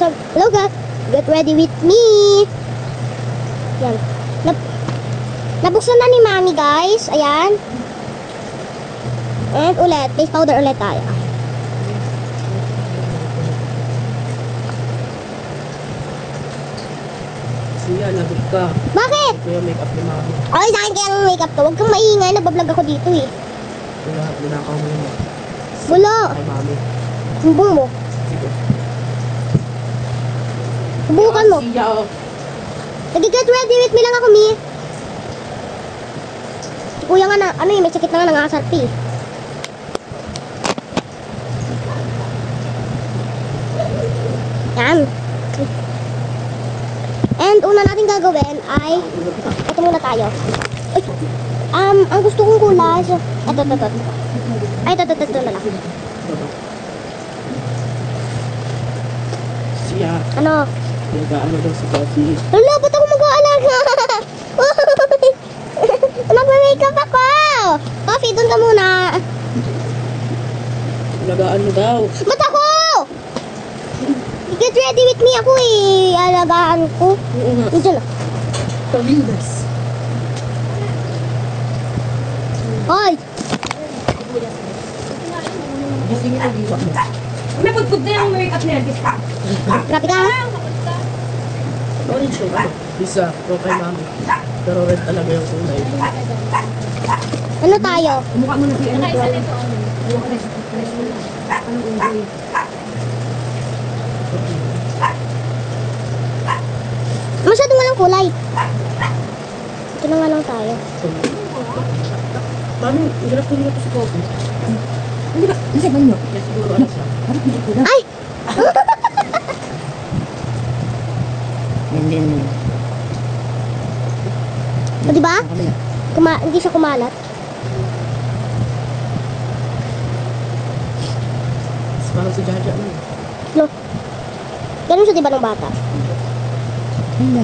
So, hello guys. Get ready with me. Yan. Nabuksan na ni Mami, guys. Ayan. And ulit. Face powder ulit tayo. Siya, lagot ka. Bakit? Ito yung makeup ni Mami. Ay, sa akin kaya ang makeup to. Huwag kang maingay. Nagbablog ako dito eh. Ito lahat, linakaw mo yun. Wala. Kay Mami. Sumbong mo. Sige. Subukan mo. Siya, oh. Nag-get ready with me lang ako, Mi. Si Kuya nga na, ano eh, may sakit na nga nangasarpi. Yan. And una natin gagawin ay, ito muna tayo. Ay, ang gusto kong kulay, ito. Ay, ito na lang. Siya. Ano? Nag-ano daw si Coffee. Wala, ba't ako mag-aalaga? Mag-makeup ako! Coffee, doon ka muna. Nag-ano daw. Ba't ako? Get ready with me ako eh. Alagaan ko. Oo nga. Diyan na. Pavildas. Hoy! Gisingin ang diwa mo. Napagpud na yung makeup niya. Grabe ka. Orange yung ano. Isa, ito kay Mami. Pero red talaga yung kulay. Ano tayo? Mukha mo na si ano to. Anong unggoy? Masyadong walang kulay. Ito na nga lang tayo. Mami, hirap ko nila to si Coffee. Hindi ba? Nasa banyo? Kaya siguro ano siya. Bakit hindi ko na? Ay! Hindi. O diba? Hindi siya kumalat. Parang si Jaja mo. No. Ganun siya diba ng bata? Hindi.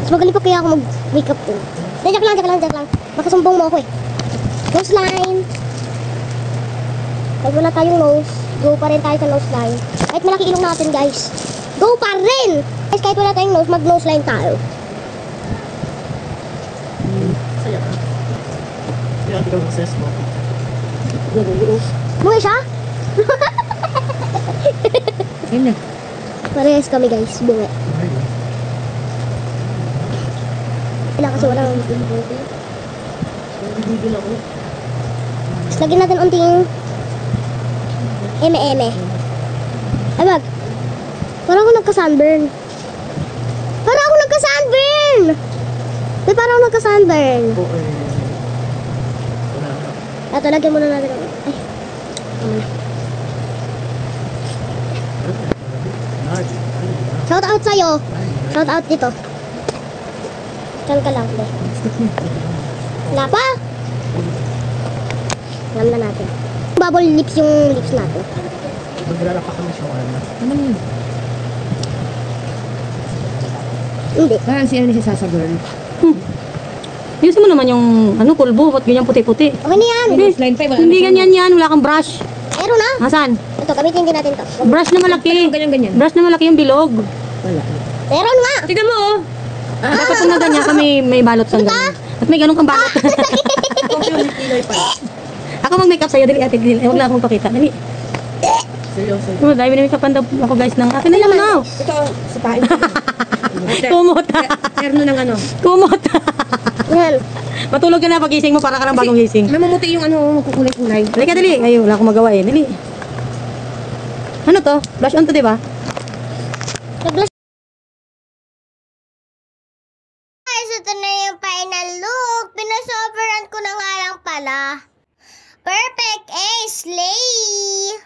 Mas magaling pa kaya ako mag-makeup ko. Joke lang. Baka sumbong mo ako eh. Nose line. Kahit wala tayong nose, go pa rin tayo sa nose line. Kahit malaki ilong natin, guys. Go pa rin! Guys, kahit wala tayong nose, mag-nose line tayo. Saya ka. Kaya ikaw ng ses mo. Mukha siya? Ayun na. Parehas kami, guys. Bunga. Wala kasi walang... Bibigil ako. Tapos lagyan natin unting... eme-eme. Ay, wag. Parang ako nagka-sunburn. Parang ako nagka-sunburn! Oo, wala ka. Ito, lagyan muna natin. Ay. Shout out sa'yo. Shout out dito. Diyan ka lang. Wala pa? Alam na natin. Bubble lips yung lips natin. Maglalaka kami siya wala. Ano yun? Hindi. Parang si ano si Sasa Girl. Ayusin mo naman yung ano, pulbo, ba't ganyan puti-puti? Okay na yan. Line 5. Hindi ganyan yan, wala kang brush. Meron na. Asan? Ito, gamitin din natin to. Brush na malaki. Ganyan. Brush na malaki yung bilog. Wala. Meron nga. Tignan mo, oh. Dapat pag na ganyan kami may balot sa ganyan. At may ganun kang balot. Ako mag-makeup sa'yo, dali ate, dali. Huwag lang akong pakita, dali. Seryoso. Oh, dahil minamake-upan daw ako guys ng akin na yung ano. Ito, sa pain. Kumot. Terno ng ano. Kumot. Yan. Matulog ka na pagising mo para ka ng bagong gising. Mamumuti yung ano, magkukulay-kulay. Dali ka, dali. Ay, wala akong magawa eh. Dali. Ano to? Blush on to, diba? Nag-blush. Guys, ito na yung final look. Pinasoveran ko na nga lang pala. Perfect! Slay!